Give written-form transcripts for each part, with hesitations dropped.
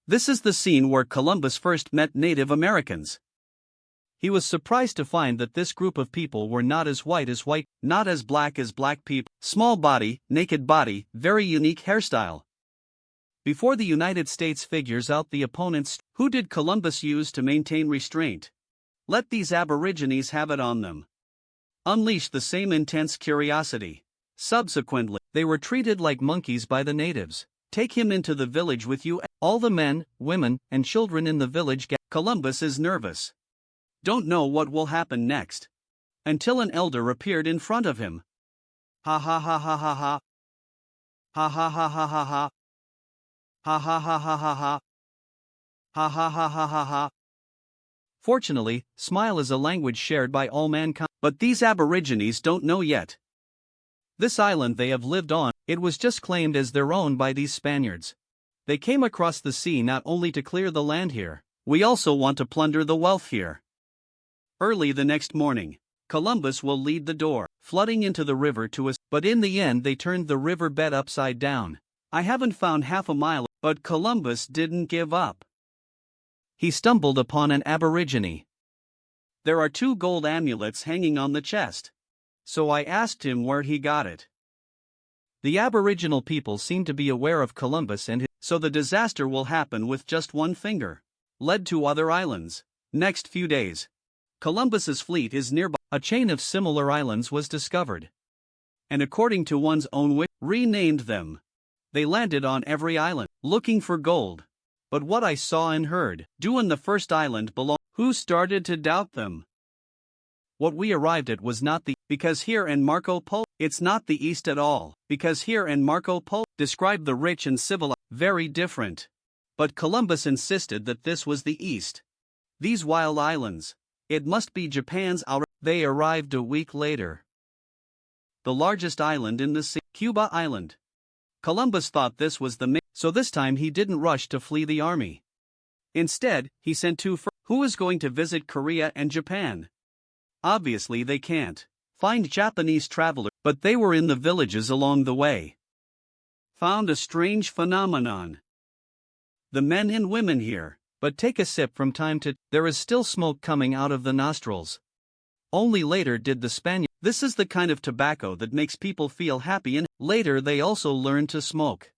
This is the scene where Columbus first met Native Americans. He was surprised to find that this group of people were not as white, not as black people, small body, naked body, very unique hairstyle. Before the United States figures out the opponents, who did Columbus use to maintain restraint? Let these Aborigines have it on them. Unleash the same intense curiosity. Subsequently, they were treated like monkeys by the natives. Take him into the village with you. All the men, women, and children in the village get. Columbus is nervous. Don't know what will happen next. Until an elder appeared in front of him. Ha ha ha ha ha ha. Ha ha ha ha ha ha. Ha ha ha ha ha ha. Ha ha ha ha ha ha. Fortunately, smile is a language shared by all mankind, but these Aborigines don't know yet. This island they have lived on, it was just claimed as their own by these Spaniards. They came across the sea not only to clear the land here, we also want to plunder the wealth here. Early the next morning, Columbus will lead the door, flooding into the river to us, but in the end they turned the river bed upside down. I haven't found half a mile, but Columbus didn't give up. He stumbled upon an Aborigine. There are 2 gold amulets hanging on the chest. So I asked him where he got it. The Aboriginal people seem to be aware of Columbus and so the disaster will happen with just 1 finger. Led to other islands. Next few days, Columbus's fleet is nearby. A chain of similar islands was discovered. And according to one's own wish, renamed them. They landed on every island, looking for gold. But what I saw and heard, doing the first island belong, who started to doubt them? What we arrived at was not the, because here in Marco Polo, it's not the East at all, because here in Marco Polo, described the rich and civilized, very different. But Columbus insisted that this was the East. These wild islands, it must be Japan's outer, they arrived a week later. The largest island in the sea, Cuba Island. Columbus thought this was the so this time he didn't rush to flee the army. Instead, he sent 2 who is going to visit Korea and Japan. Obviously they can't find Japanese travelers, but they were in the villages along the way. Found a strange phenomenon. The men and women here, but take a sip from time to, there is still smoke coming out of the nostrils. Only later did the Spaniards, this is the kind of tobacco that makes people feel happy, and later they also learned to smoke.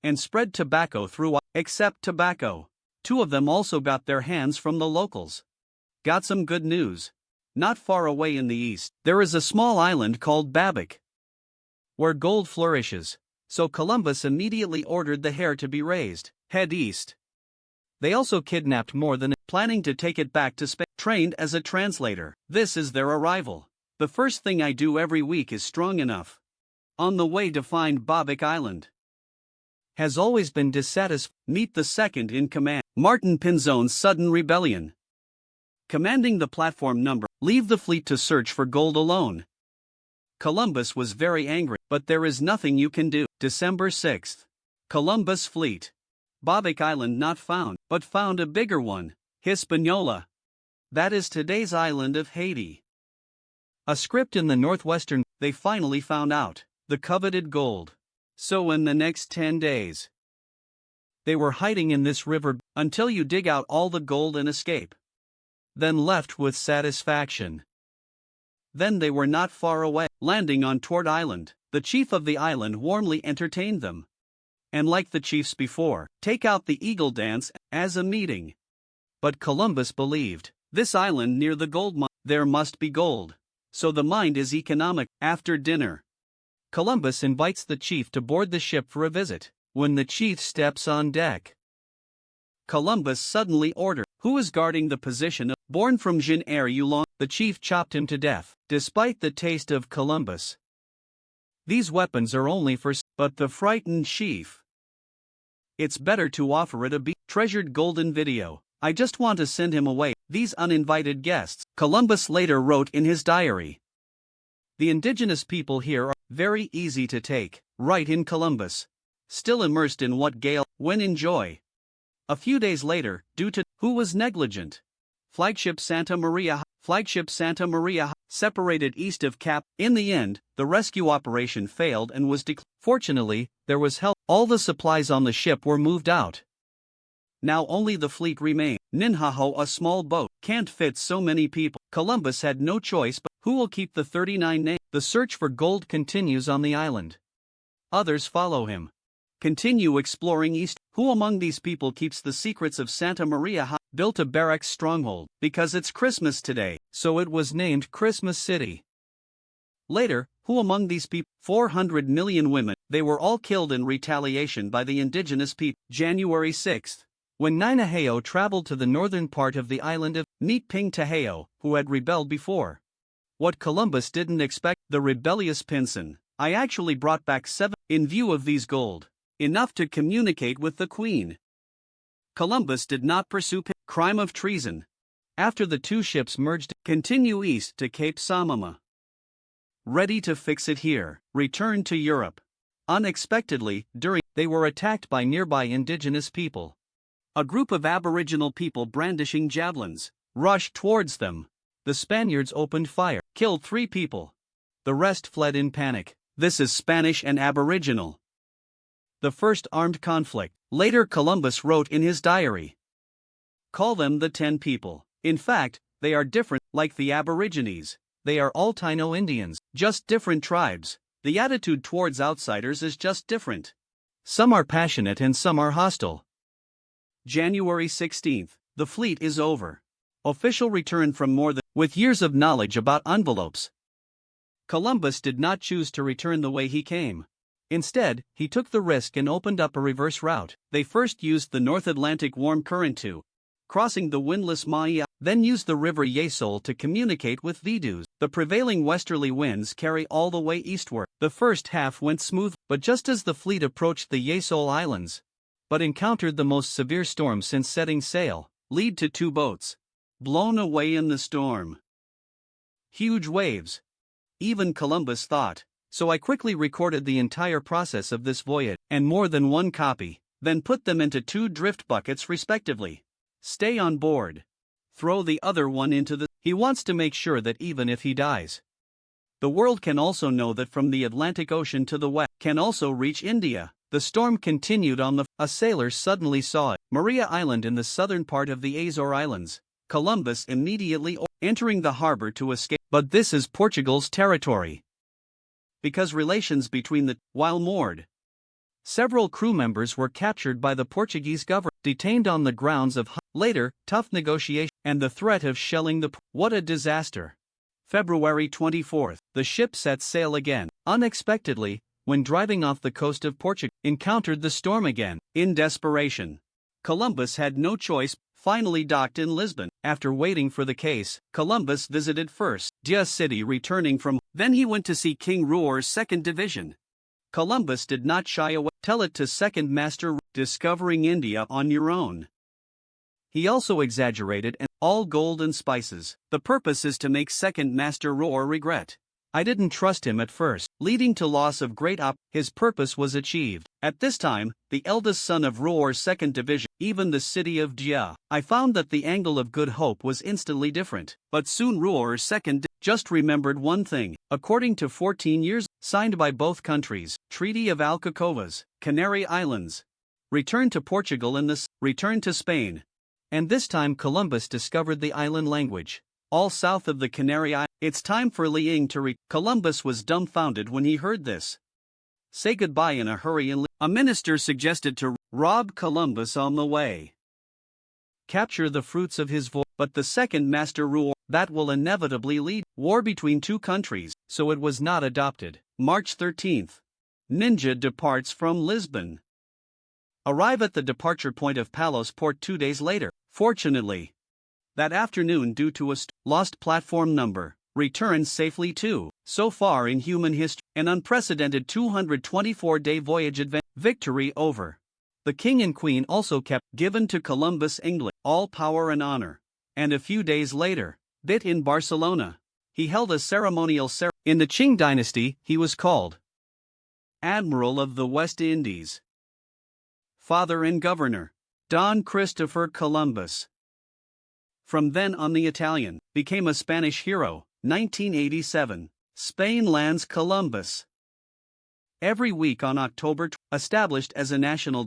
And spread tobacco through, except tobacco. 2 of them also got their hands from the locals. Got some good news. Not far away in the east, there is a small island called Babac, where gold flourishes, so Columbus immediately ordered the hair to be raised, head east. They also kidnapped more than, planning to take it back to Spain, trained as a translator. This is their arrival. The first thing I do every week is strong enough. On the way to find Babac Island. Has always been dissatisfied. Meet the second in command, Martin Pinzon's sudden rebellion. Commanding the platform number, leave the fleet to search for gold alone. Columbus was very angry, but there is nothing you can do. December 6th. Columbus fleet. Babac Island not found, but found a bigger one, Hispaniola. That is today's island of Haiti. A script in the northwestern, they finally found out, the coveted gold. So in the next 10 days, they were hiding in this river, until you dig out all the gold and escape. Then left with satisfaction. Then they were not far away, landing on Tort Island. The chief of the island warmly entertained them. And like the chiefs before, take out the eagle dance as a meeting. But Columbus believed, this island near the gold mine, there must be gold. So the mind is economic. After dinner, Columbus invites the chief to board the ship for a visit. When the chief steps on deck, Columbus suddenly orders, who is guarding the position of, born from Jean Air Yulon, the chief chopped him to death, despite the taste of Columbus. These weapons are only for, but the frightened chief. It's better to offer it a treasured golden video. I just want to send him away, these uninvited guests. Columbus later wrote in his diary. The indigenous people here are very easy to take, right in Columbus. Still immersed in what gale, when enjoy. A few days later, due to, who was negligent? Flagship Santa Maria, separated east of Cap. In the end, the rescue operation failed and was declared. Fortunately, there was help. All the supplies on the ship were moved out. Now only the fleet remained. Ninjaho, a small boat, can't fit so many people. Columbus had no choice but who will keep the 39 names? The search for gold continues on the island. Others follow him. Continue exploring east. Who among these people keeps the secrets of Santa Maria? Built a barracks stronghold, because it's Christmas today, so it was named Christmas City. Later, who among these people? 400 million women. They were all killed in retaliation by the indigenous people. January 6. When Ninaheo traveled to the northern part of the island of Meet Taheo, who had rebelled before. What Columbus didn't expect, the rebellious Pinson. I actually brought back 7 in view of these gold. Enough to communicate with the Queen. Columbus did not pursue crime of treason. After the two ships merged, continue east to Cape Samama. Ready to fix it here, returned to Europe. Unexpectedly, they were attacked by nearby indigenous people. A group of aboriginal people brandishing javelins rushed towards them. The Spaniards opened fire, killed 3 people. The rest fled in panic. This is Spanish and Aboriginal. The first armed conflict. Later Columbus wrote in his diary. Call them the 10 people. In fact, they are different, like the Aborigines. They are all Taino Indians, just different tribes. The attitude towards outsiders is just different. Some are passionate and some are hostile. January 16. The fleet is over. Official return from more than with years of knowledge about envelopes. Columbus did not choose to return the way he came. Instead, he took the risk and opened up a reverse route. They first used the North Atlantic warm current to crossing the windless Maia, then used the river Yesol to communicate with Vidus. The prevailing westerly winds carry all the way eastward. The first half went smooth, but just as the fleet approached the Yesol Islands, but encountered the most severe storm since setting sail, lead to 2 boats blown away in the storm. Huge waves. Even Columbus thought. So I quickly recorded the entire process of this voyage, and more than 1 copy, then put them into 2 drift buckets respectively. Stay on board. Throw the other one into the... He wants to make sure that even if he dies, the world can also know that from the Atlantic Ocean to the west, can also reach India. The storm continued on the... A sailor suddenly saw it. Maria Island in the southern part of the Azore Islands. Columbus immediately entering the harbor to escape. But this is Portugal's territory. Because relations between the... While moored, several crew members were captured by the Portuguese government, detained on the grounds of later, tough negotiation, and the threat of shelling the... What a disaster. February 24. The ship set sail again. Unexpectedly, when driving off the coast of Portugal, encountered the storm again. In desperation, Columbus had no choice, finally docked in Lisbon. After waiting for the case, Columbus visited first Dia City, returning from... Then he went to see King Ruor's 2nd Division. Columbus did not shy away. Tell it to Second Master, discovering India on your own. He also exaggerated and all gold and spices. The purpose is to make Second Master Ruor regret. I didn't trust him at first, leading to loss of great his purpose was achieved. At this time, the eldest son of Ruor's 2nd Division, even the city of Dia, I found that the angle of Good Hope was instantly different. But soon Ruor's 2nd just remembered one thing. According to 14 years, signed by both countries, Treaty of Alcacovas, Canary Islands. Returned to Portugal and returned to Spain. And this time Columbus discovered the island language. All south of the Canary Islands. It's time for Liang to Columbus was dumbfounded when he heard this. Say goodbye in a hurry and a minister suggested to rob Columbus on the way. Capture the fruits of his voyage. But the Second Master Ruor, that will inevitably lead war between 2 countries, so it was not adopted. March 13. Ninja departs from Lisbon. Arrive at the departure point of Palos Port 2 days later. Fortunately, that afternoon, due to a lost platform number, returns safely to, so far in human history, an unprecedented 224-day voyage adventure. Victory over. The king and queen also kept, given to Columbus England, all power and honor. And a few days later, bit in Barcelona, he held a ceremonial in the Qing dynasty, he was called Admiral of the West Indies. Father and Governor, Don Christopher Columbus. From then on the Italian, became a Spanish hero, 1987, Spain lands Columbus. Every week on October, established as a national